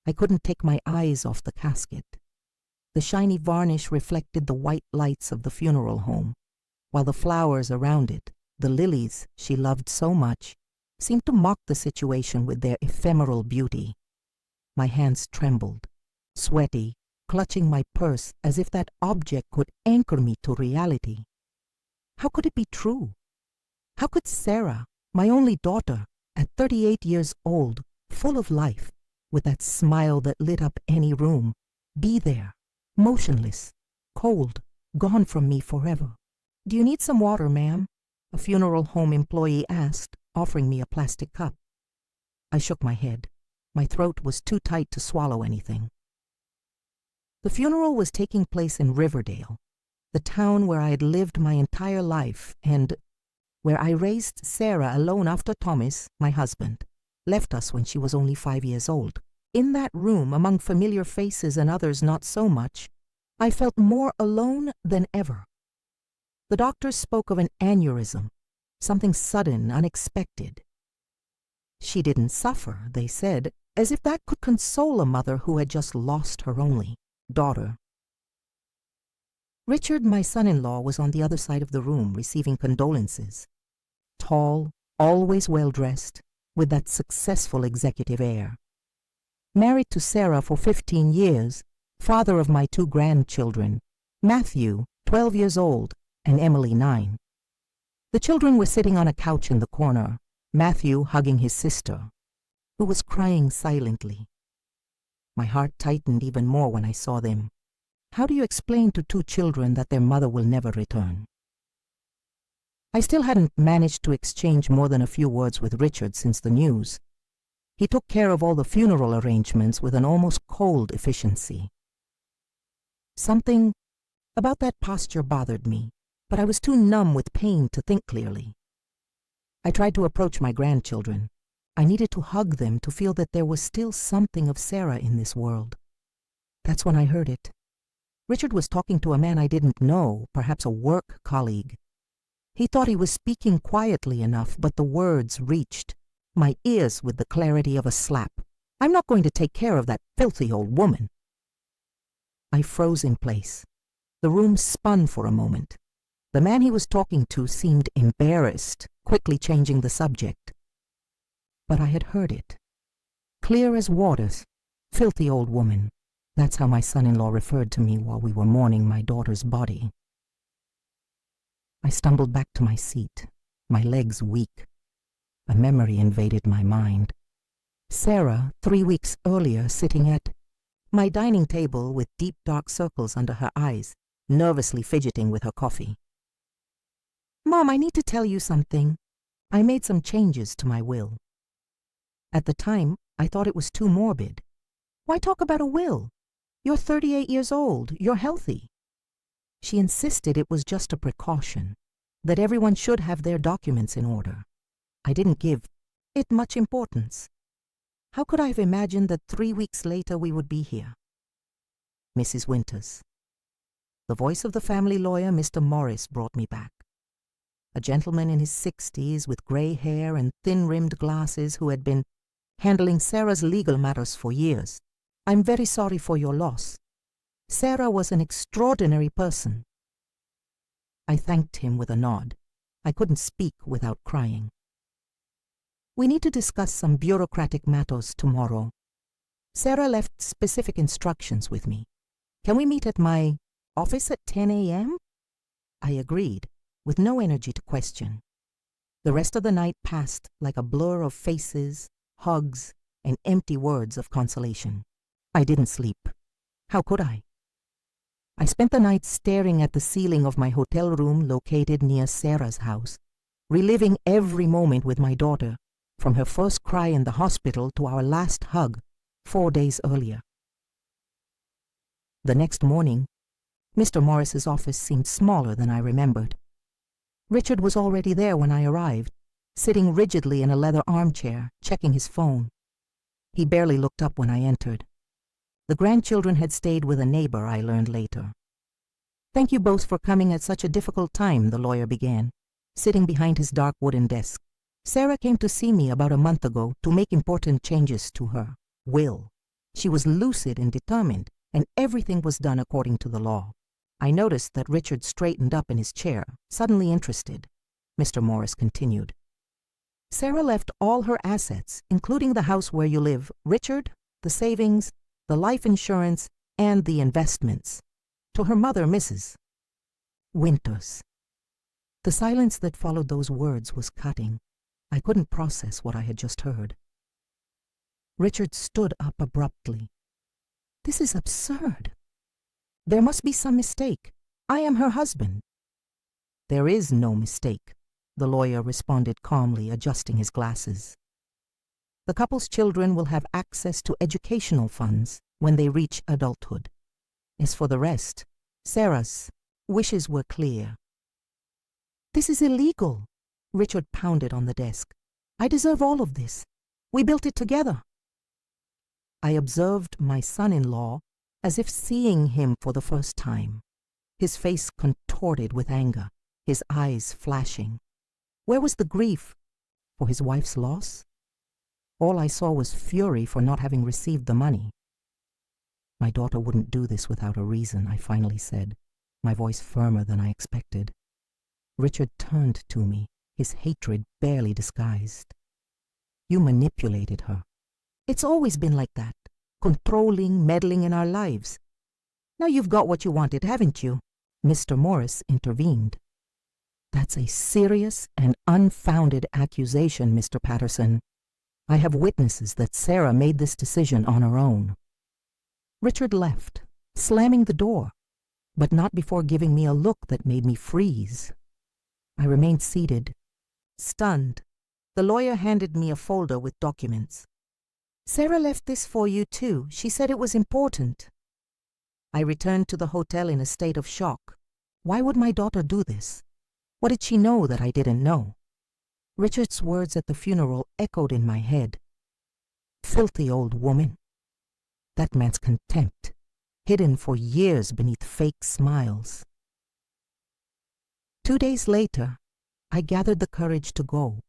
I couldn't take my eyes off the casket. The shiny varnish reflected the white lights of the funeral home, while the flowers around it, the lilies she loved so much, seemed to mock the situation with their ephemeral beauty. My hands trembled, sweaty, clutching my purse as if that object could anchor me to reality. How could it be true? How could Sarah, my only daughter, at 38 years old, full of life, with that smile that lit up any room, be there, motionless, cold, gone from me forever? "Do you need some water, ma'am?" a funeral home employee asked, offering me a plastic cup. I shook my head. My throat was too tight to swallow anything. The funeral was taking place in Riverdale, the town where I had lived my entire life and where I raised Sarah alone after Thomas, my husband, left us when she was only 5 years old. In that room, among familiar faces and others not so much, I felt more alone than ever. The doctors spoke of an aneurysm, something sudden, unexpected. She didn't suffer, they said, as if that could console a mother who had just lost her only daughter. Richard, my son-in-law, was on the other side of the room receiving condolences. Tall, always well-dressed, with that successful executive air. Married to Sarah for 15 years, father of my 2 grandchildren, Matthew, 12 years old, and Emily, 9. The children were sitting on a couch in the corner, Matthew hugging his sister, who was crying silently. My heart tightened even more when I saw them. How do you explain to 2 children that their mother will never return? I still hadn't managed to exchange more than a few words with Richard since the news. He took care of all the funeral arrangements with an almost cold efficiency. Something about that posture bothered me, but I was too numb with pain to think clearly. I tried to approach my grandchildren. I needed to hug them to feel that there was still something of Sarah in this world. That's when I heard it. Richard was talking to a man I didn't know, perhaps a work colleague. He thought he was speaking quietly enough, but the words reached my ears with the clarity of a slap. "I'm not going to take care of that filthy old woman." I froze in place. The room spun for a moment. The man he was talking to seemed embarrassed, quickly changing the subject. But I had heard it. Clear as waters. Filthy old woman. That's how my son-in-law referred to me while we were mourning my daughter's body. I stumbled back to my seat, my legs weak. A memory invaded my mind. Sarah, 3 weeks earlier, sitting at my dining table with deep dark circles under her eyes, nervously fidgeting with her coffee. "Mom, I need to tell you something. I made some changes to my will." At the time, I thought it was too morbid. Why talk about a will? You're 38 years old. You're healthy. She insisted it was just a precaution, that everyone should have their documents in order. I didn't give it much importance. How could I have imagined that 3 weeks later we would be here? Mrs. Winters. The voice of the family lawyer, Mr. Morris, brought me back. A gentleman in his 60s with gray hair and thin-rimmed glasses who had been handling Sarah's legal matters for years. "I'm very sorry for your loss. Sarah was an extraordinary person." I thanked him with a nod. I couldn't speak without crying. "We need to discuss some bureaucratic matters tomorrow. Sarah left specific instructions with me. Can we meet at my office at 10 a.m.? I agreed, with no energy to question. The rest of the night passed like a blur of faces, hugs, and empty words of consolation. I didn't sleep. How could I? I spent the night staring at the ceiling of my hotel room located near Sarah's house, reliving every moment with my daughter, from her first cry in the hospital to our last hug 4 days earlier. The next morning, Mr. Morris's office seemed smaller than I remembered. Richard was already there when I arrived, sitting rigidly in a leather armchair, checking his phone. He barely looked up when I entered. The grandchildren had stayed with a neighbor, I learned later. "Thank you both for coming at such a difficult time," the lawyer began, sitting behind his dark wooden desk. "Sarah came to see me about a month ago to make important changes to her will. She was lucid and determined, and everything was done according to the law. I noticed that Richard straightened up in his chair, suddenly interested. Mr. Morris continued. Sarah left all her assets, including the house where you live, Richard, the savings, the life insurance, and the investments, to her mother, Mrs. Winters. The silence that followed those words was cutting. I couldn't process what I had just heard. Richard stood up abruptly. This is absurd. There must be some mistake. I am her husband. There is no mistake, the lawyer responded calmly, adjusting his glasses. The couple's children will have access to educational funds when they reach adulthood. As for the rest, Sarah's wishes were clear. This is illegal, Richard pounded on the desk. I deserve all of this. We built it together. I observed my son-in-law as if seeing him for the first time, his face contorted with anger, his eyes flashing. Where was the grief? For his wife's loss? All I saw was fury for not having received the money. My daughter wouldn't do this without a reason, I finally said, my voice firmer than I expected. Richard turned to me, his hatred barely disguised. You manipulated her. It's always been like that, controlling, meddling in our lives. Now you've got what you wanted, haven't you? Mr. Morris intervened. That's a serious and unfounded accusation, Mr. Patterson. I have witnesses that Sarah made this decision on her own. Richard left, slamming the door, but not before giving me a look that made me freeze. I remained seated, stunned. The lawyer handed me a folder with documents. Sarah left this for you too. She said it was important. I returned to the hotel in a state of shock. Why would my daughter do this? What did she know that I didn't know? Richard's words at the funeral echoed in my head. Filthy old woman. That man's contempt, hidden for years beneath fake smiles. 2 days later, I gathered the courage to go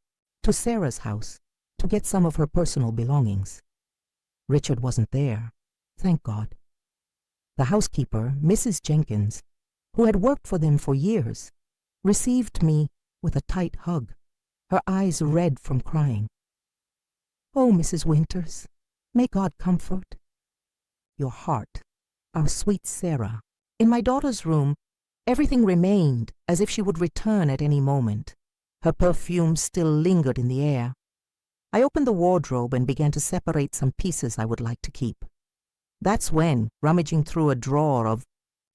to Sarah's house to get some of her personal belongings. Richard wasn't there, thank God. The housekeeper, Mrs. Jenkins, who had worked for them for years, received me with a tight hug, her eyes red from crying. Oh, Mrs. Winters, may God comfort your heart, our sweet Sarah. In my daughter's room, everything remained as if she would return at any moment. Her perfume still lingered in the air. I opened the wardrobe and began to separate some pieces I would like to keep. That's when, rummaging through a drawer of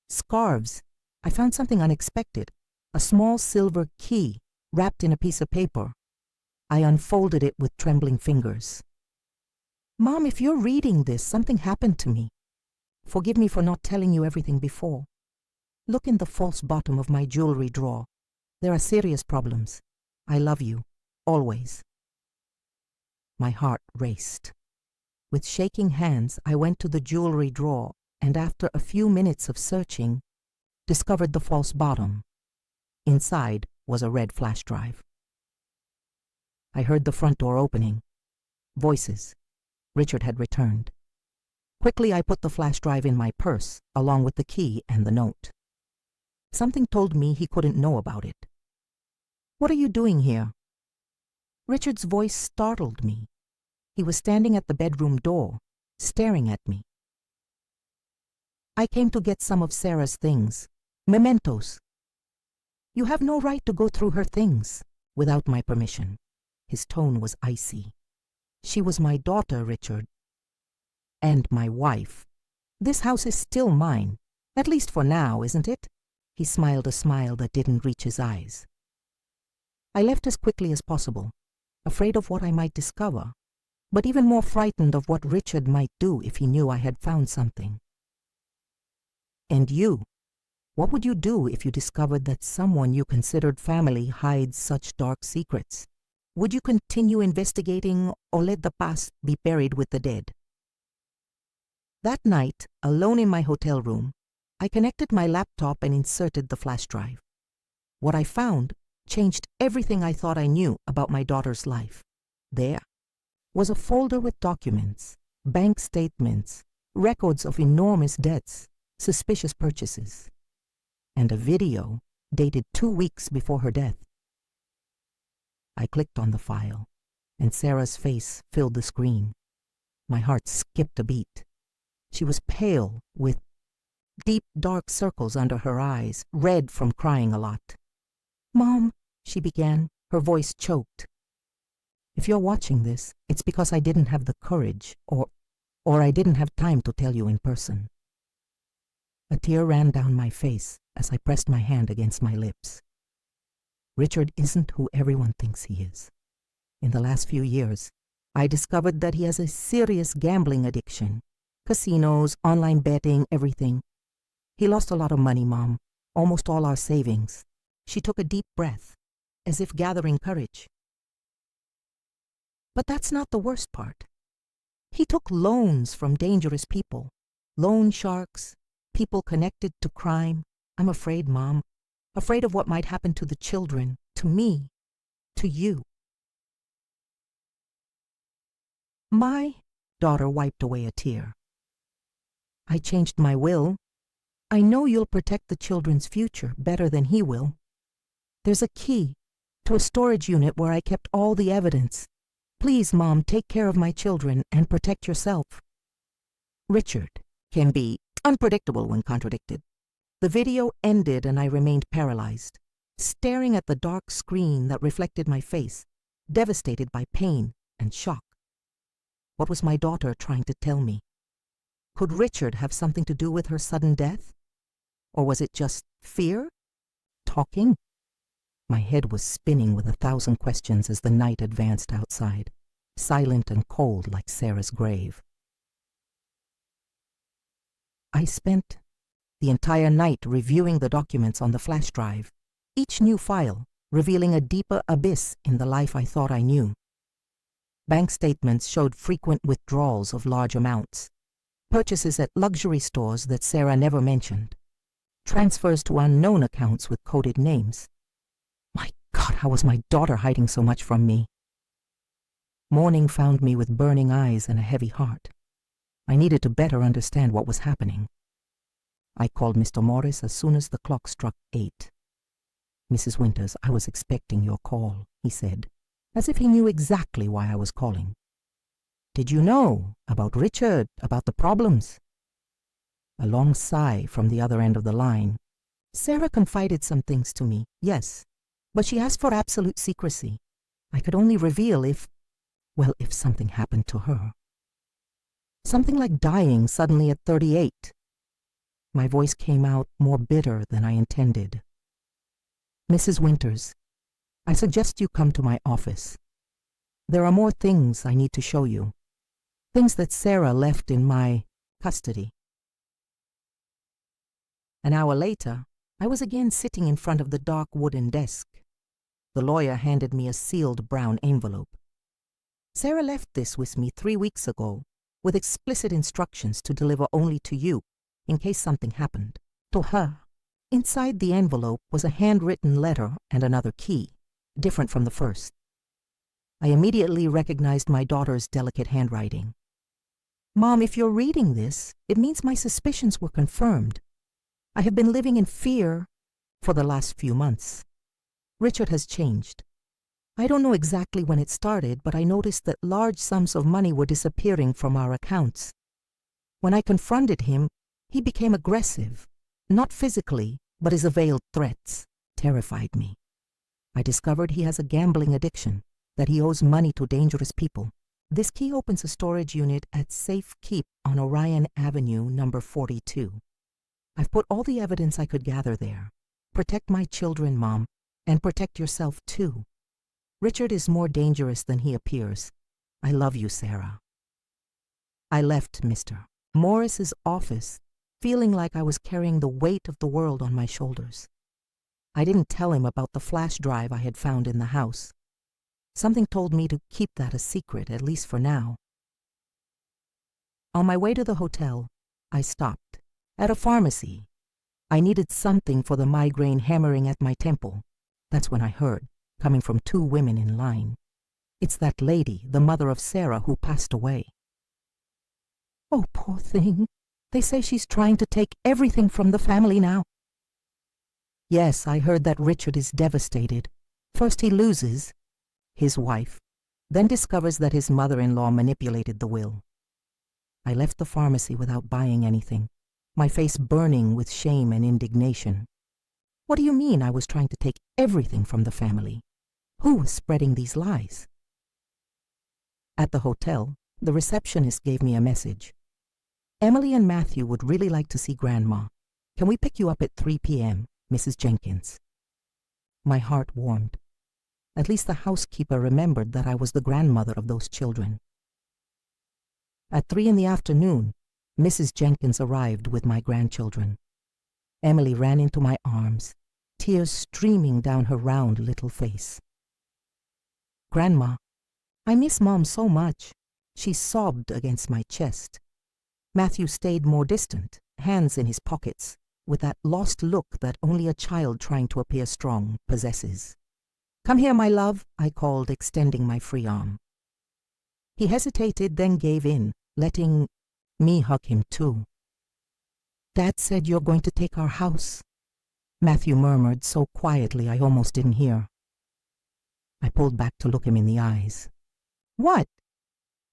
scarves, I found something unexpected, a small silver key wrapped in a piece of paper. I unfolded it with trembling fingers. Mom, if you're reading this, something happened to me. Forgive me for not telling you everything before. Look in the false bottom of my jewelry drawer. There are serious problems. I love you, always. My heart raced. With shaking hands, I went to the jewelry drawer and after a few minutes of searching, discovered the false bottom. Inside was a red flash drive. I heard the front door opening. Voices. Richard had returned. Quickly I put the flash drive in my purse, along with the key and the note. Something told me he couldn't know about it. What are you doing here? Richard's voice startled me. He was standing at the bedroom door, staring at me. I came to get some of Sarah's things, mementos. You have no right to go through her things without my permission. His tone was icy. She was my daughter, Richard. And my wife. This house is still mine, at least for now, isn't it? He smiled a smile that didn't reach his eyes. I left as quickly as possible, afraid of what I might discover, but even more frightened of what Richard might do if he knew I had found something. And you? What would you do if you discovered that someone you considered family hides such dark secrets? Would you continue investigating or let the past be buried with the dead? That night, alone in my hotel room, I connected my laptop and inserted the flash drive. What I found changed everything I thought I knew about my daughter's life. There was a folder with documents, bank statements, records of enormous debts, suspicious purchases, and a video dated 2 weeks before her death. I clicked on the file, and Sarah's face filled the screen. My heart skipped a beat. She was pale, with deep dark circles under her eyes, red from crying a lot. "Mom," she began, her voice choked. "If you're watching this, it's because I didn't have the courage, or I didn't have time to tell you in person." A tear ran down my face as I pressed my hand against my lips. Richard isn't who everyone thinks he is. In the last few years, I discovered that he has a serious gambling addiction. Casinos, online betting, everything. He lost a lot of money, Mom, almost all our savings. She took a deep breath, as if gathering courage. But that's not the worst part. He took loans from dangerous people, loan sharks, people connected to crime. I'm afraid, Mom, afraid of what might happen to the children, to me, to you. My daughter wiped away a tear. "I changed my will. I know you'll protect the children's future better than he will. There's a key to a storage unit where I kept all the evidence. Please, Mom, take care of my children and protect yourself." Richard can be unpredictable when contradicted. The video ended and I remained paralyzed, staring at the dark screen that reflected my face, devastated by pain and shock. What was my daughter trying to tell me? Could Richard have something to do with her sudden death? Or was it just fear? Talking? My head was spinning with 1,000 questions as the night advanced outside, silent and cold like Sarah's grave. I spent the entire night reviewing the documents on the flash drive, each new file revealing a deeper abyss in the life I thought I knew. Bank statements showed frequent withdrawals of large amounts, purchases at luxury stores that Sarah never mentioned, transfers to unknown accounts with coded names. My God, how was my daughter hiding so much from me? Morning found me with burning eyes and a heavy heart. I needed to better understand what was happening. I called Mr. Morris as soon as the clock struck 8. "Mrs. Winters, I was expecting your call," he said, as if he knew exactly why I was calling. "Did you know about Richard, about the problems?" A long sigh from the other end of the line. "Sarah confided some things to me, yes, but she asked for absolute secrecy. I could only reveal if something happened to her. Something like dying suddenly at 38. My voice came out more bitter than I intended. "Mrs. Winters, I suggest you come to my office. There are more things I need to show you. Things that Sarah left in my custody." An hour later, I was again sitting in front of the dark wooden desk. The lawyer handed me a sealed brown envelope. "Sarah left this with me 3 weeks ago, with explicit instructions to deliver only to you, in case something happened to her." Inside the envelope was a handwritten letter and another key, different from the first. I immediately recognized my daughter's delicate handwriting. "Mom, if you're reading this, it means my suspicions were confirmed. I have been living in fear for the last few months. Richard has changed. I don't know exactly when it started, but I noticed that large sums of money were disappearing from our accounts. When I confronted him, he became aggressive, not physically, but his veiled threats terrified me. I discovered he has a gambling addiction, that he owes money to dangerous people. This key opens a storage unit at Safe Keep on Orion Avenue, number 42. I've put all the evidence I could gather there. Protect my children, Mom, and protect yourself too. Richard is more dangerous than he appears. I love you, Sarah." I left Mr. Morris's office feeling like I was carrying the weight of the world on my shoulders. I didn't tell him about the flash drive I had found in the house. Something told me to keep that a secret, at least for now. On my way to the hotel, I stopped at a pharmacy. I needed something for the migraine hammering at my temple. That's when I heard, coming from 2 women in line. It's that lady, the mother of Sarah, who passed away. Oh, poor thing. They say she's trying to take everything from the family now. Yes, I heard that Richard is devastated. First he loses his wife, then discovers that his mother-in-law manipulated the will. I left the pharmacy without buying anything, my face burning with shame and indignation. What do you mean I was trying to take everything from the family? Who was spreading these lies? At the hotel, the receptionist gave me a message. Emily and Matthew would really like to see Grandma. Can we pick you up at 3 p.m., Mrs. Jenkins? My heart warmed. At least the housekeeper remembered that I was the grandmother of those children. At 3 in the afternoon, Mrs. Jenkins arrived with my grandchildren. Emily ran into my arms, tears streaming down her round little face. Grandma, I miss Mom so much. She sobbed against my chest. Matthew stayed more distant, hands in his pockets, with that lost look that only a child trying to appear strong possesses. Come here, my love, I called, extending my free arm. He hesitated, then gave in, letting me hug him too. Dad said you're going to take our house, Matthew murmured so quietly I almost didn't hear. I pulled back to look him in the eyes. What?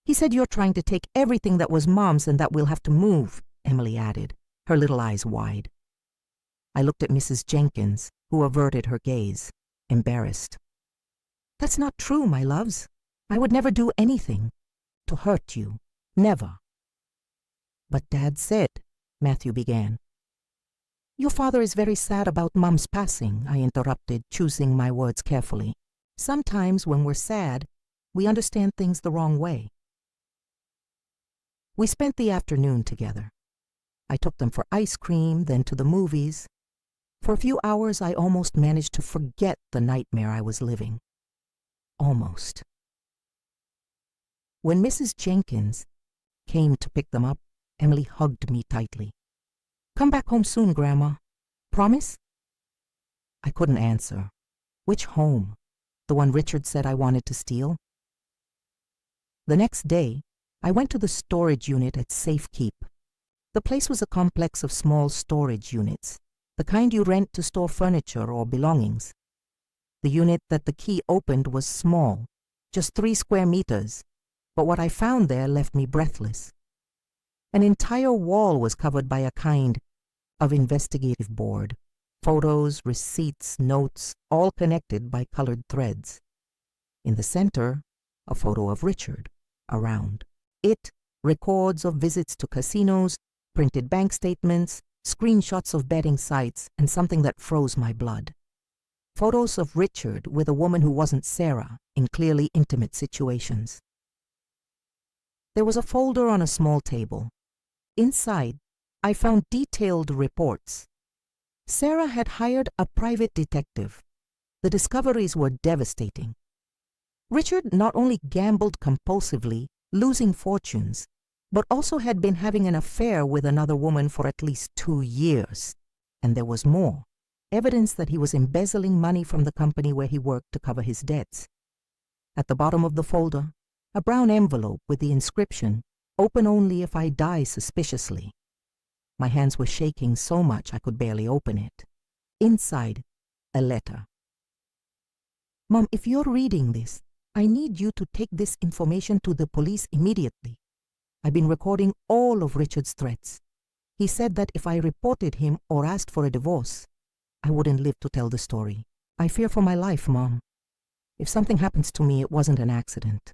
He said you're trying to take everything that was Mom's and that we'll have to move, Emily added, her little eyes wide. I looked at Mrs. Jenkins, who averted her gaze, embarrassed. That's not true, my loves. I would never do anything to hurt you. Never. But Dad said, Matthew began. Your father is very sad about Mom's passing, I interrupted, choosing my words carefully. Sometimes when we're sad, we understand things the wrong way. We spent the afternoon together. I took them for ice cream, then to the movies. For a few hours, I almost managed to forget the nightmare I was living. Almost. When Mrs. Jenkins came to pick them up, Emily hugged me tightly. Come back home soon, Grandma. Promise? I couldn't answer. Which home? The one Richard said I wanted to steal? The next day, I went to the storage unit at Safekeep. The place was a complex of small storage units, the kind you rent to store furniture or belongings. The unit that the key opened was small, just 3 square meters, but what I found there left me breathless. An entire wall was covered by a kind of investigative board. Photos, receipts, notes, all connected by colored threads. In the center, a photo of Richard, around. It, records of visits to casinos, printed bank statements, screenshots of betting sites, and something that froze my blood. Photos of Richard with a woman who wasn't Sarah in clearly intimate situations. There was a folder on a small table. Inside, I found detailed reports. Sarah had hired a private detective. The discoveries were devastating. Richard not only gambled compulsively, losing fortunes, but also had been having an affair with another woman for at least 2 years. And there was more, evidence that he was embezzling money from the company where he worked to cover his debts. At the bottom of the folder, a brown envelope with the inscription, "Open only if I die suspiciously." My hands were shaking so much I could barely open it. Inside, a letter. Mom, if you're reading this, I need you to take this information to the police immediately. I've been recording all of Richard's threats. He said that if I reported him or asked for a divorce, I wouldn't live to tell the story. I fear for my life, Mom. If something happens to me, it wasn't an accident.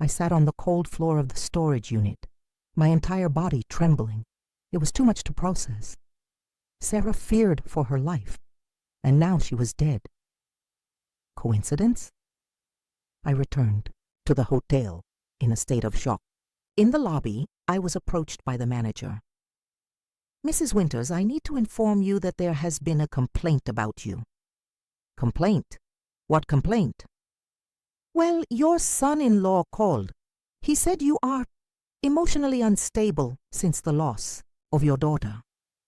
I sat on the cold floor of the storage unit, my entire body trembling. It was too much to process. Sarah feared for her life, and now she was dead. Coincidence? I returned to the hotel in a state of shock. In the lobby, I was approached by the manager. Mrs. Winters, I need to inform you that there has been a complaint about you. Complaint? What complaint? Well, your son-in-law called. He said you are emotionally unstable since the loss of your daughter.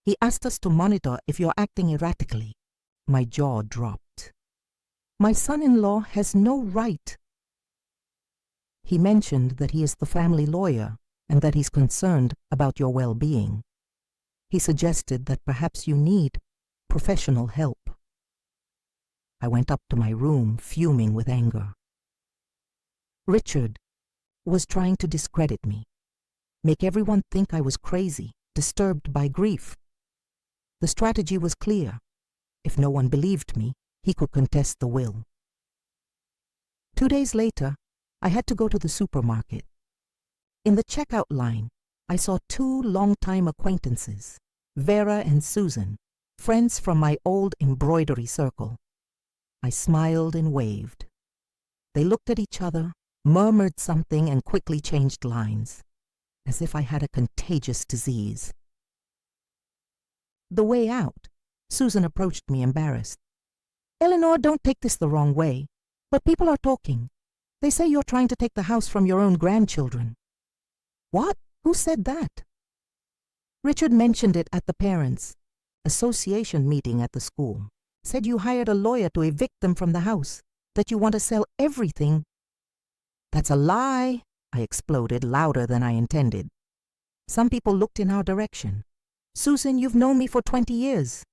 He asked us to monitor if you're acting erratically. My jaw dropped. My son-in-law has no right. He mentioned that he is the family lawyer and that he's concerned about your well-being. He suggested that perhaps you need professional help. I went up to my room, fuming with anger. Richard was trying to discredit me, make everyone think I was crazy, disturbed by grief. The strategy was clear. If no one believed me, he could contest the will. 2 days later, I had to go to the supermarket. In the checkout line, I saw 2 longtime acquaintances, Vera and Susan, friends from my old embroidery circle. I smiled and waved. They looked at each other, murmured something, and quickly changed lines, as if I had a contagious disease. The way out, Susan approached me embarrassed. "Eleanor, don't take this the wrong way, but people are talking. They say you're trying to take the house from your own grandchildren." "What? Who said that?" "Richard mentioned it at the parents' association meeting at the school. Said you hired a lawyer to evict them from the house, that you want to sell everything." "That's a lie," I exploded louder than I intended. Some people looked in our direction. "Susan, you've known me for 20 years.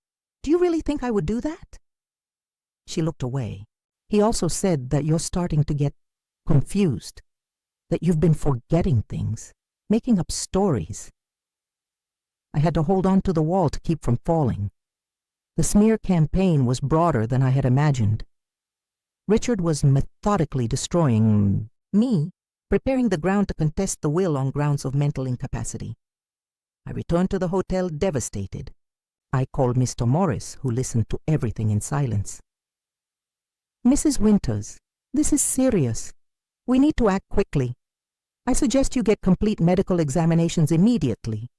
Do you really think I would do that?" She looked away. "He also said that you're starting to get confused, that you've been forgetting things, making up stories." I had to hold on to the wall to keep from falling. The smear campaign was broader than I had imagined. Richard was methodically destroying me, preparing the ground to contest the will on grounds of mental incapacity. I returned to the hotel devastated. I called Mr. Morris, who listened to everything in silence. "Mrs. Winters, this is serious. We need to act quickly. I suggest you get complete medical examinations immediately.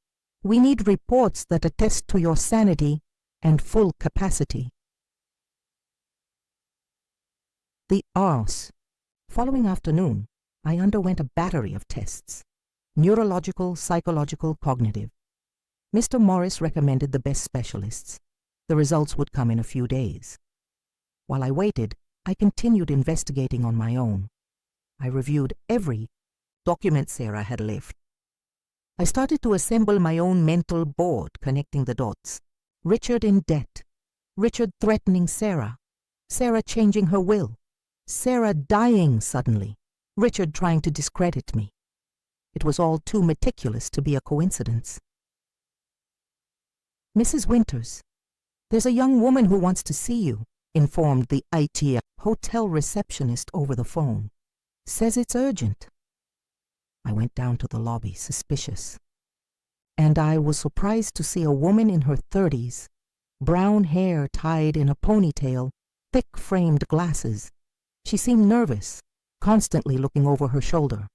We need reports that attest to your sanity and full capacity." The arse. Following afternoon, I underwent a battery of tests: neurological, psychological, cognitive. Mr. Morris recommended the best specialists. The results would come in a few days. While I waited, I continued investigating on my own. I reviewed every document Sarah had left. I started to assemble my own mental board, connecting the dots. Richard in debt, Richard threatening Sarah, Sarah changing her will, Sarah dying suddenly, Richard trying to discredit me. It was all too meticulous to be a coincidence. "Mrs. Winters, there's a young woman who wants to see you," informed the IT hotel receptionist over the phone. "Says it's urgent." I went down to the lobby, suspicious. And I was surprised to see a woman in her 30s, brown hair tied in a ponytail, thick-framed glasses. She seemed nervous, constantly looking over her shoulder.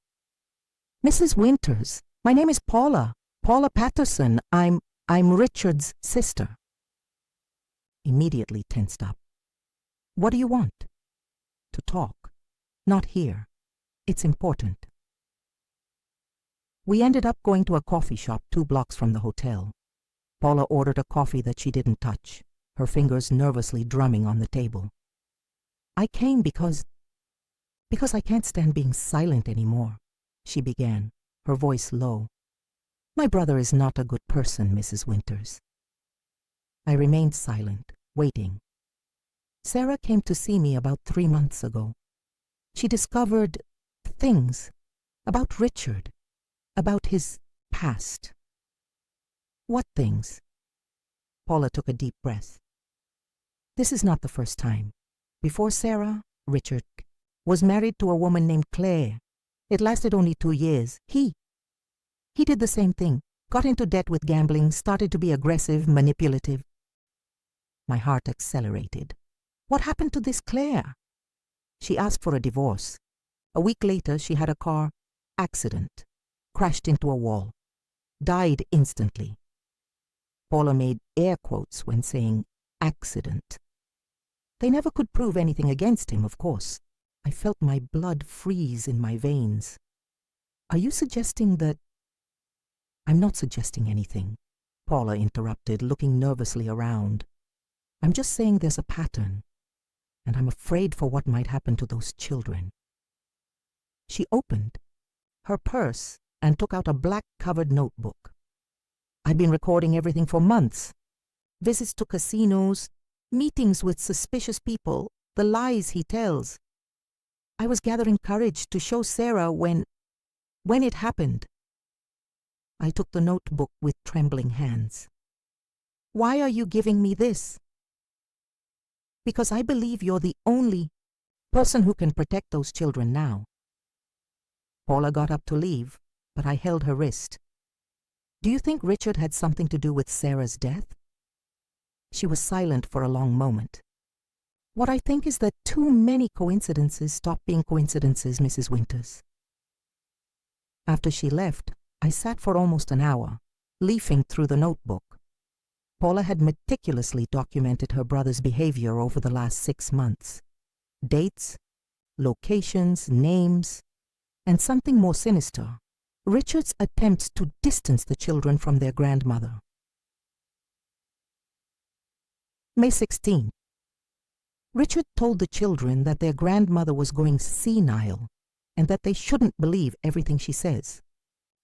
"Mrs. Winters, my name is Paula Patterson. I'm Richard's sister." Immediately tensed up. "What do you want?" "To talk. Not here. It's important." We ended up going to a coffee shop 2 blocks from the hotel. Paula ordered a coffee that she didn't touch, her fingers nervously drumming on the table. "I came because I can't stand being silent anymore," she began, her voice low. "My brother is not a good person, Mrs. Winters." I remained silent, waiting. Sarah came to see me about 3 months ago. She discovered things about Richard, about his past. "What things?" Paula took a deep breath. "This is not the first time. Before Sarah, Richard was married to a woman named Claire. It lasted only 2 years. He did the same thing, got into debt with gambling, started to be aggressive, manipulative." My heart accelerated. "What happened to this Claire?" "She asked for a divorce. A week later, she had a car accident, crashed into a wall, died instantly." Paula made air quotes when saying accident. They never could prove anything against him, of course. I felt my blood freeze in my veins. "Are you suggesting that—" "I'm not suggesting anything," Paula interrupted, looking nervously around. "I'm just saying there's a pattern, and I'm afraid for what might happen to those children." She opened her purse and took out a black-covered notebook. I'd been recording everything for months. Visits to casinos, meetings with suspicious people, the lies he tells. I was gathering courage to show Sarah when it happened. I took the notebook with trembling hands. "Why are you giving me this?" "Because I believe you're the only person who can protect those children now." Paula got up to leave, but I held her wrist. "Do you think Richard had something to do with Sarah's death?" She was silent for a long moment. "What I think is that too many coincidences stop being coincidences, Mrs. Winters." After she left, I sat for almost an hour, leafing through the notebook. Paula had meticulously documented her brother's behavior over the last 6 months. Dates, locations, names, and something more sinister, Richard's attempts to distance the children from their grandmother. May 16. Richard told the children that their grandmother was going senile and that they shouldn't believe everything she says.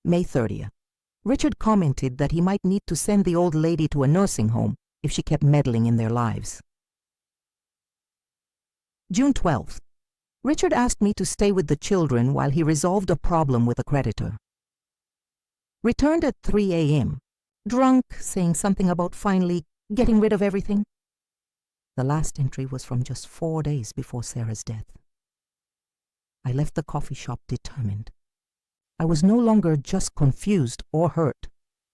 May 30th. Richard commented that he might need to send the old lady to a nursing home if she kept meddling in their lives. June 12th. Richard asked me to stay with the children while he resolved a problem with a creditor. Returned at 3 a.m., drunk, saying something about finally getting rid of everything. The last entry was from just 4 days before Sarah's death. I left the coffee shop determined. I was no longer just confused or hurt.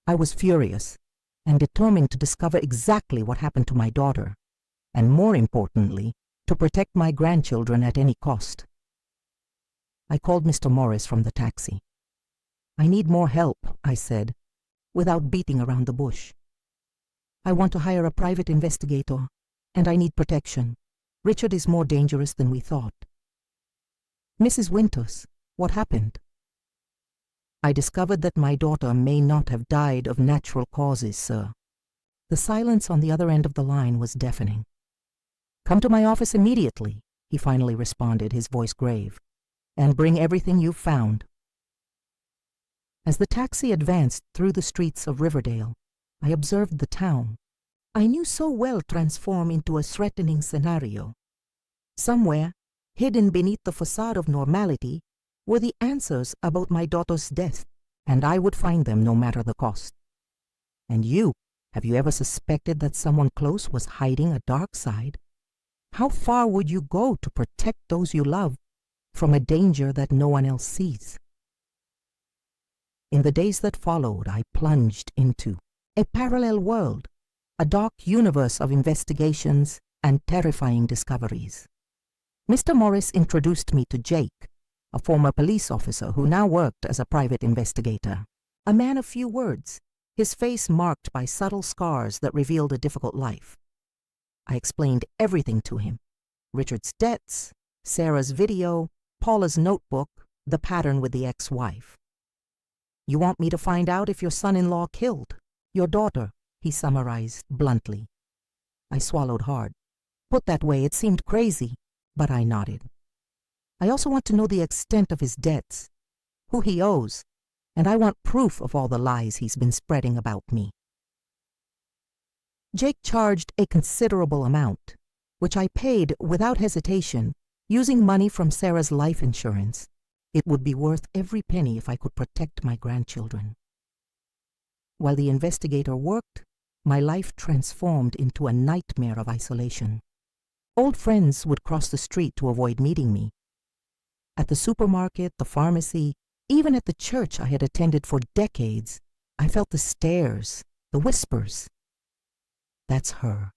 I was furious and determined to discover exactly what happened to my daughter, and more importantly, to protect my grandchildren at any cost. I called Mr. Morris from the taxi. "I need more help," I said, without beating around the bush. "I want to hire a private investigator, and I need protection. Richard is more dangerous than we thought." "Mrs. Winters, what happened?" "I discovered that my daughter may not have died of natural causes, sir." The silence on the other end of the line was deafening. "Come to my office immediately," he finally responded, his voice grave, "and bring everything you've found." As the taxi advanced through the streets of Riverdale, I observed the town I knew so well transform into a threatening scenario. Somewhere, hidden beneath the facade of normality, were the answers about my daughter's death, and I would find them no matter the cost. And you, have you ever suspected that someone close was hiding a dark side? How far would you go to protect those you love from a danger that no one else sees? In the days that followed, I plunged into a parallel world, a dark universe of investigations and terrifying discoveries. Mr. Morris introduced me to Jake, a former police officer who now worked as a private investigator. A man of few words, his face marked by subtle scars that revealed a difficult life. I explained everything to him: Richard's debts, Sarah's video, Paula's notebook, the pattern with the ex-wife. "You want me to find out if your son-in-law killed your daughter," he summarized bluntly. I swallowed hard. Put that way, it seemed crazy, but I nodded. "I also want to know the extent of his debts, who he owes, and I want proof of all the lies he's been spreading about me." Jake charged a considerable amount, which I paid without hesitation, using money from Sarah's life insurance. It would be worth every penny if I could protect my grandchildren. While the investigator worked, my life transformed into a nightmare of isolation. Old friends would cross the street to avoid meeting me. At the supermarket, the pharmacy, even at the church I had attended for decades, I felt the stares, the whispers. "That's her,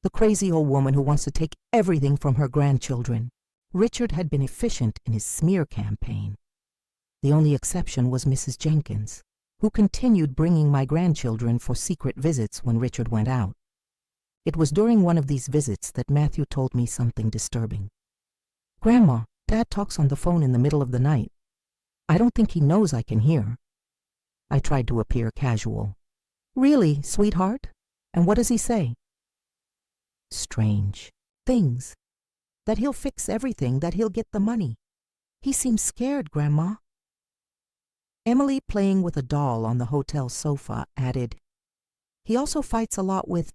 the crazy old woman who wants to take everything from her grandchildren." Richard had been efficient in his smear campaign. The only exception was Mrs. Jenkins, who continued bringing my grandchildren for secret visits when Richard went out. It was during one of these visits that Matthew told me something disturbing. "Grandma, Dad talks on the phone in the middle of the night. I don't think he knows I can hear." I tried to appear casual. "Really, sweetheart? And what does he say?" "Strange things. That he'll fix everything, that he'll get the money. He seems scared, Grandma." Emily, playing with a doll on the hotel sofa, added, "He also fights a lot with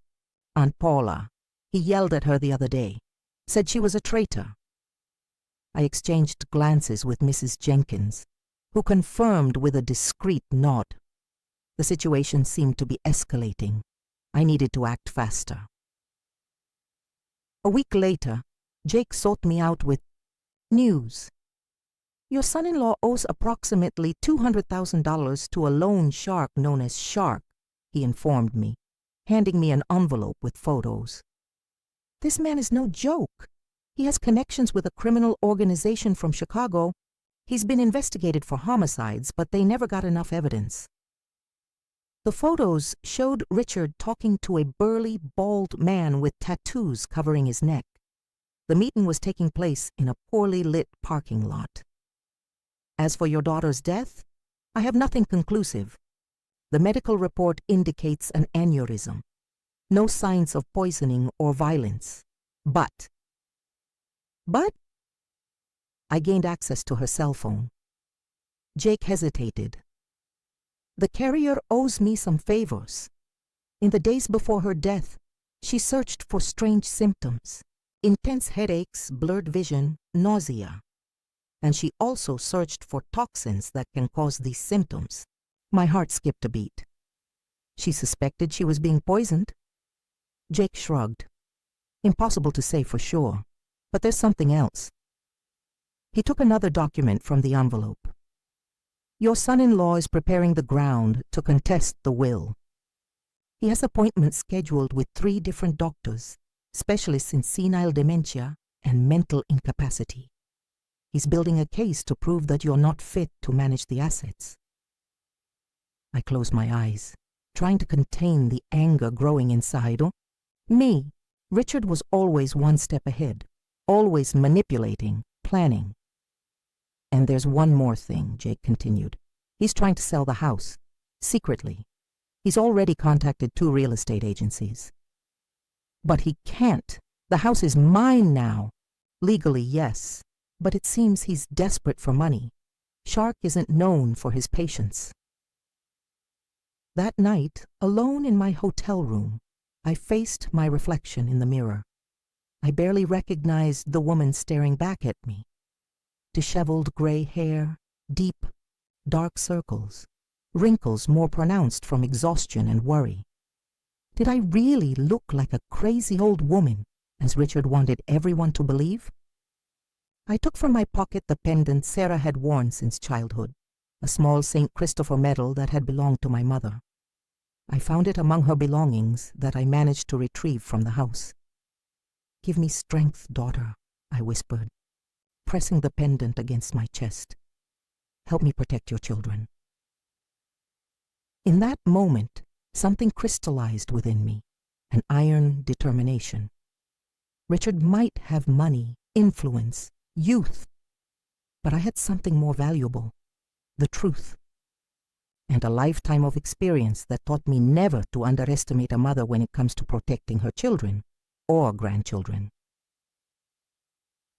Aunt Paula. He yelled at her the other day, said she was a traitor." I exchanged glances with Mrs. Jenkins, who confirmed with a discreet nod. The situation seemed to be escalating. I needed to act faster. A week later, Jake sought me out with news. "Your son-in-law owes approximately $200,000 to a loan shark known as Shark," he informed me, handing me an envelope with photos. "This man is no joke. He has connections with a criminal organization from Chicago. He's been investigated for homicides, but they never got enough evidence." The photos showed Richard talking to a burly, bald man with tattoos covering his neck. The meeting was taking place in a poorly lit parking lot. "As for your daughter's death, I have nothing conclusive. The medical report indicates an aneurysm. No signs of poisoning or violence. But I gained access to her cell phone. Jake hesitated. "The carrier owes me some favors. In the days before her death, she searched for strange symptoms, intense headaches, blurred vision, nausea. And she also searched for toxins that can cause these symptoms." My heart skipped a beat. She suspected she was being poisoned? Jake shrugged. "Impossible to say for sure, but there's something else." He took another document from the envelope. "Your son-in-law is preparing the ground to contest the will. He has appointments scheduled with 3 different doctors, specialists in senile dementia and mental incapacity. He's building a case to prove that you're not fit to manage the assets." I closed my eyes, trying to contain the anger growing inside. Me, Richard, was always one step ahead, always manipulating, planning. "And there's one more thing," Jake continued. "He's trying to sell the house, secretly. He's already contacted 2 real estate agencies." "But he can't. The house is mine now." "Legally, yes, but it seems he's desperate for money. Shark isn't known for his patience." That night, alone in my hotel room, I faced my reflection in the mirror. I barely recognized the woman staring back at me. Disheveled gray hair, deep, dark circles, wrinkles more pronounced from exhaustion and worry. Did I really look like a crazy old woman, as Richard wanted everyone to believe? I took from my pocket the pendant Sarah had worn since childhood, a small St. Christopher medal that had belonged to my mother. I found it among her belongings that I managed to retrieve from the house. "Give me strength, daughter," I whispered, pressing the pendant against my chest. "Help me protect your children." In that moment, something crystallized within me, an iron determination. Richard might have money, influence, youth, but I had something more valuable, the truth, and a lifetime of experience that taught me never to underestimate a mother when it comes to protecting her children or grandchildren.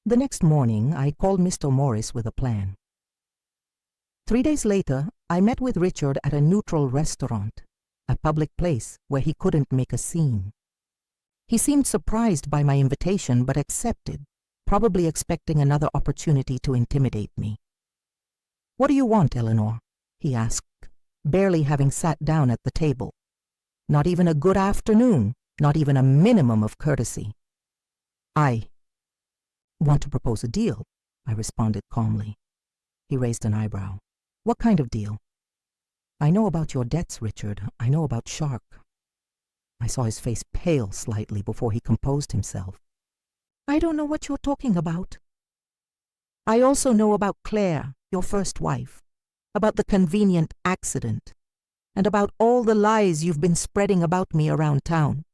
The next morning, I called Mr. Morris with a plan. 3 days later, I met with Richard at a neutral restaurant, a public place where he couldn't make a scene. He seemed surprised by my invitation but accepted, probably expecting another opportunity to intimidate me. "What do you want, Eleanor?" he asked, barely having sat down at the table. Not even a good afternoon, not even a minimum of courtesy. "I want to propose a deal," I responded calmly. He raised an eyebrow. "What kind of deal?" "I know about your debts, Richard. I know about Shark." I saw his face pale slightly before he composed himself. "I don't know what you're talking about." "I also know about Claire, your first wife, about the convenient accident, and about all the lies you've been spreading about me around town."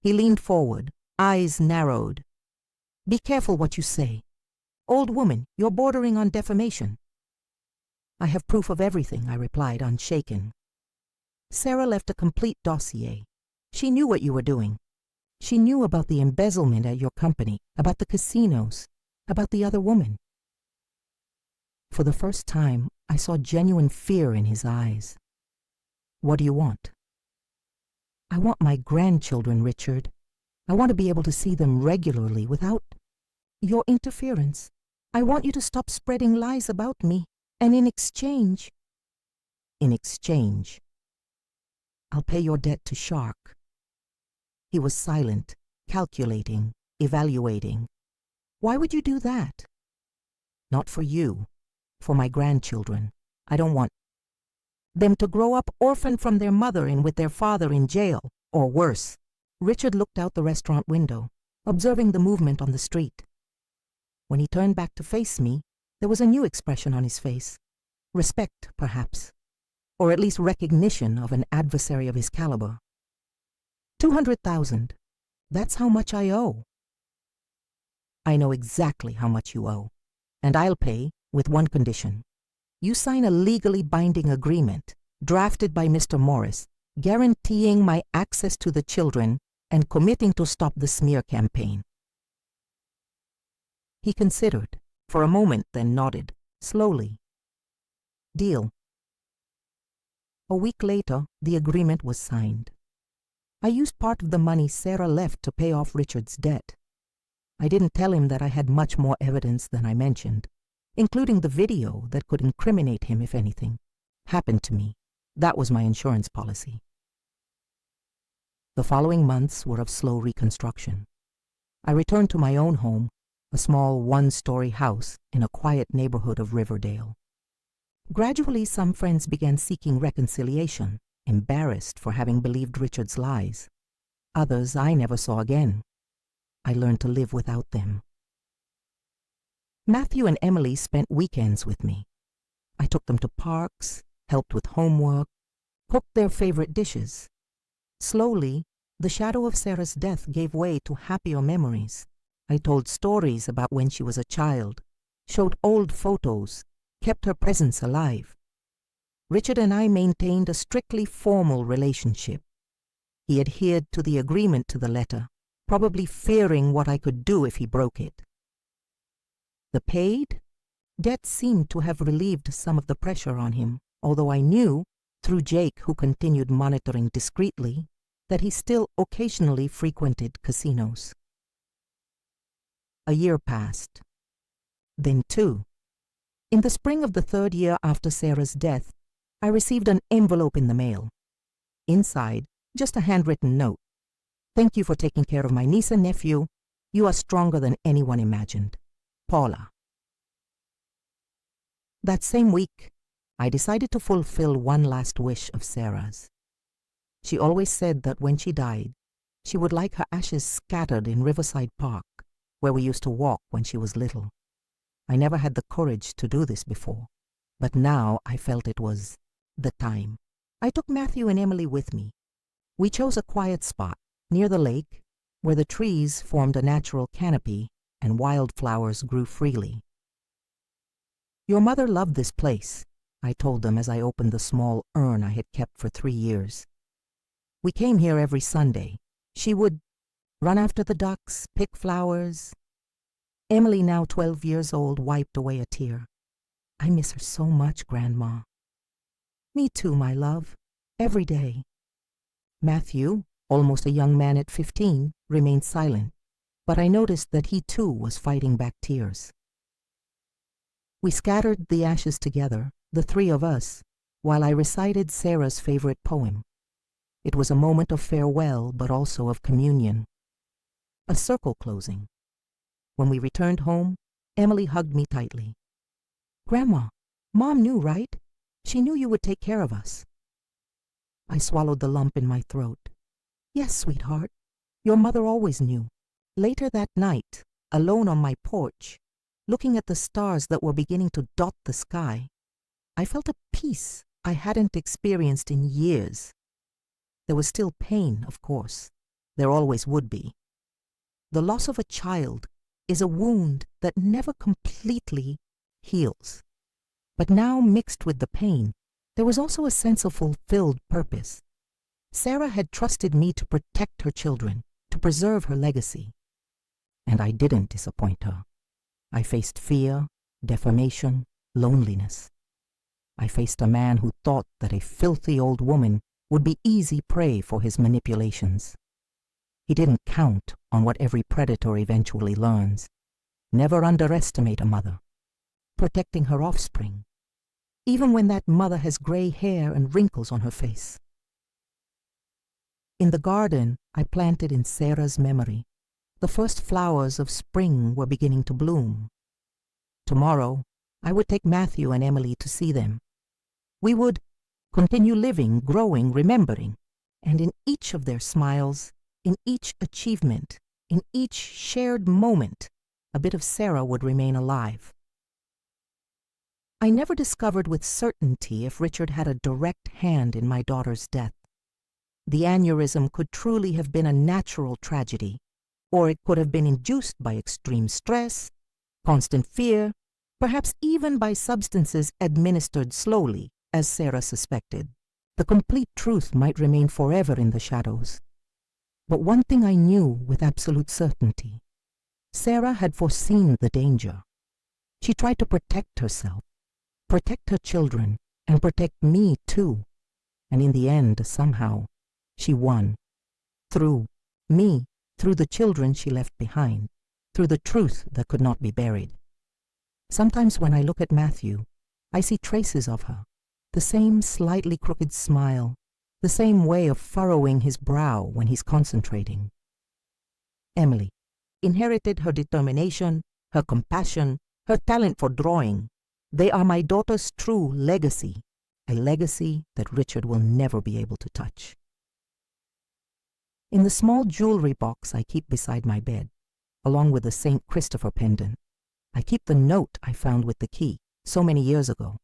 He leaned forward, eyes narrowed. "Be careful what you say. Old woman, you're bordering on defamation." "I have proof of everything," I replied, unshaken. "Sarah left a complete dossier. She knew what you were doing. She knew about the embezzlement at your company, about the casinos, about the other woman." For the first time, I saw genuine fear in his eyes. "What do you want?" "I want my grandchildren, Richard. I want to be able to see them regularly without your interference. I want you to stop spreading lies about me, and in exchange..." "In exchange, I'll pay your debt to Shark." He was silent, calculating, evaluating. "Why would you do that?" "Not for you, for my grandchildren. I don't want them to grow up orphaned from their mother and with their father in jail, or worse." Richard looked out the restaurant window, observing the movement on the street. When he turned back to face me, there was a new expression on his face. Respect, perhaps, or at least recognition of an adversary of his caliber. 200,000. That's how much I owe." "I know exactly how much you owe, and I'll pay with one condition. You sign a legally binding agreement, drafted by Mr. Morris, guaranteeing my access to the children and committing to stop the smear campaign." He considered, for a moment, then nodded, slowly. "Deal." A week later, the agreement was signed. I used part of the money Sarah left to pay off Richard's debt. I didn't tell him that I had much more evidence than I mentioned, including the video that could incriminate him if anything happened to me. That was my insurance policy. The following months were of slow reconstruction. I returned to my own home, a small one-story house in a quiet neighborhood of Riverdale. Gradually, some friends began seeking reconciliation, embarrassed for having believed Richard's lies. Others I never saw again. I learned to live without them. Matthew and Emily spent weekends with me. I took them to parks, helped with homework, cooked their favorite dishes. Slowly, the shadow of Sarah's death gave way to happier memories. I told stories about when she was a child, showed old photos, kept her presence alive. Richard and I maintained a strictly formal relationship. He adhered to the agreement to the letter, probably fearing what I could do if he broke it. The paid debt seemed to have relieved some of the pressure on him, although I knew, through Jake, who continued monitoring discreetly, that he still occasionally frequented casinos. A year passed. Then two. In the spring of the third year after Sarah's death, I received an envelope in the mail. Inside, just a handwritten note. "Thank you for taking care of my niece and nephew. You are stronger than anyone imagined. Paula." That same week, I decided to fulfill one last wish of Sarah's. She always said that when she died, she would like her ashes scattered in Riverside Park, where we used to walk when she was little. I never had the courage to do this before, but now I felt it was the time. I took Matthew and Emily with me. We chose a quiet spot near the lake where the trees formed a natural canopy and wildflowers grew freely. "Your mother loved this place," I told them as I opened the small urn I had kept for 3 years. "We came here every Sunday. She would run after the ducks, pick flowers." Emily, now 12 years old, wiped away a tear. "I miss her so much, Grandma." "Me too, my love. Every day." Matthew, almost a young man at 15, remained silent, but I noticed that he too was fighting back tears. We scattered the ashes together, the 3 of us, while I recited Sarah's favorite poem. It was a moment of farewell, but also of communion. A circle closing. When we returned home, Emily hugged me tightly. "Grandma, Mom knew, right? She knew you would take care of us." I swallowed the lump in my throat. "Yes, sweetheart. Your mother always knew." Later that night, alone on my porch, looking at the stars that were beginning to dot the sky, I felt a peace I hadn't experienced in years. There was still pain, of course. There always would be. The loss of a child is a wound that never completely heals. But now, mixed with the pain, there was also a sense of fulfilled purpose. Sarah had trusted me to protect her children, to preserve her legacy. And I didn't disappoint her. I faced fear, defamation, loneliness. I faced a man who thought that a filthy old woman would be easy prey for his manipulations. He didn't count on what every predator eventually learns. Never underestimate a mother. Protecting her offspring, even when that mother has gray hair and wrinkles on her face. In the garden I planted in Sarah's memory, the first flowers of spring were beginning to bloom. Tomorrow, I would take Matthew and Emily to see them. We would continue living, growing, remembering, and in each of their smiles, in each achievement, in each shared moment, a bit of Sarah would remain alive. I never discovered with certainty if Richard had a direct hand in my daughter's death. The aneurysm could truly have been a natural tragedy, or it could have been induced by extreme stress, constant fear, perhaps even by substances administered slowly, as Sarah suspected. The complete truth might remain forever in the shadows. But one thing I knew with absolute certainty. Sarah had foreseen the danger. She tried to protect herself, protect her children, and protect me too. And in the end, somehow, she won. Through me, through the children she left behind, through the truth that could not be buried. Sometimes when I look at Matthew, I see traces of her, the same slightly crooked smile, the same way of furrowing his brow when he's concentrating. Emily inherited her determination, her compassion, her talent for drawing. They are my daughter's true legacy, a legacy that Richard will never be able to touch. In the small jewelry box I keep beside my bed, along with the St. Christopher pendant, I keep the note I found with the key so many years ago.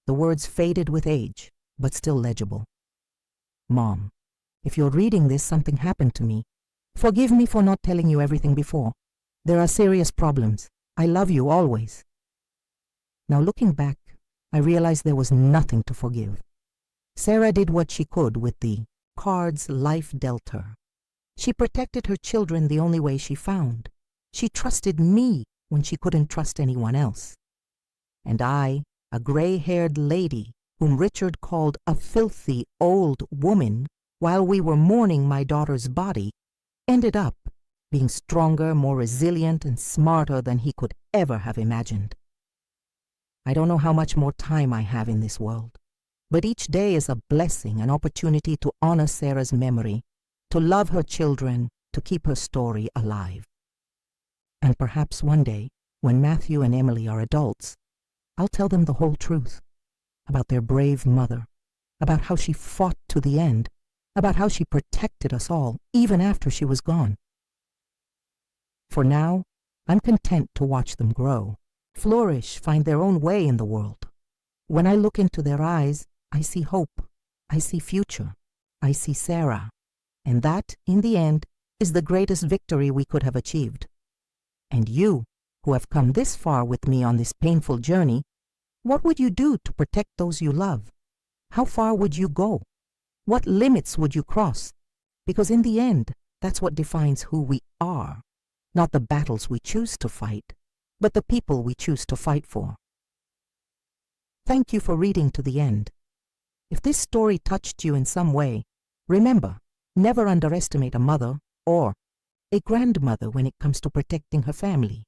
The words faded with age, but still legible. Mom, if you're reading this, something happened to me. Forgive me for not telling you everything before. There are serious problems. I love you always. Now looking back, I realized there was nothing to forgive. Sarah did what she could with the cards life dealt her. She protected her children the only way she found. She trusted me when she couldn't trust anyone else. And I, a gray-haired lady whom Richard called a filthy old woman while we were mourning my daughter's body, ended up being stronger, more resilient, and smarter than he could ever have imagined. I don't know how much more time I have in this world, but each day is a blessing, an opportunity to honor Sarah's memory, to love her children, to keep her story alive. And perhaps one day, when Matthew and Emily are adults, I'll tell them the whole truth about their brave mother, about how she fought to the end, about how she protected us all, even after she was gone. For now, I'm content to watch them grow, flourish, find their own way in the world. When I look into their eyes, I see hope, I see future, I see Sarah, and that, in the end, is the greatest victory we could have achieved. And you, who have come this far with me on this painful journey, what would you do to protect those you love? How far would you go? What limits would you cross? Because in the end, that's what defines who we are, not the battles we choose to fight, but the people we choose to fight for. Thank you for reading to the end. If this story touched you in some way, remember, never underestimate a mother or a grandmother when it comes to protecting her family.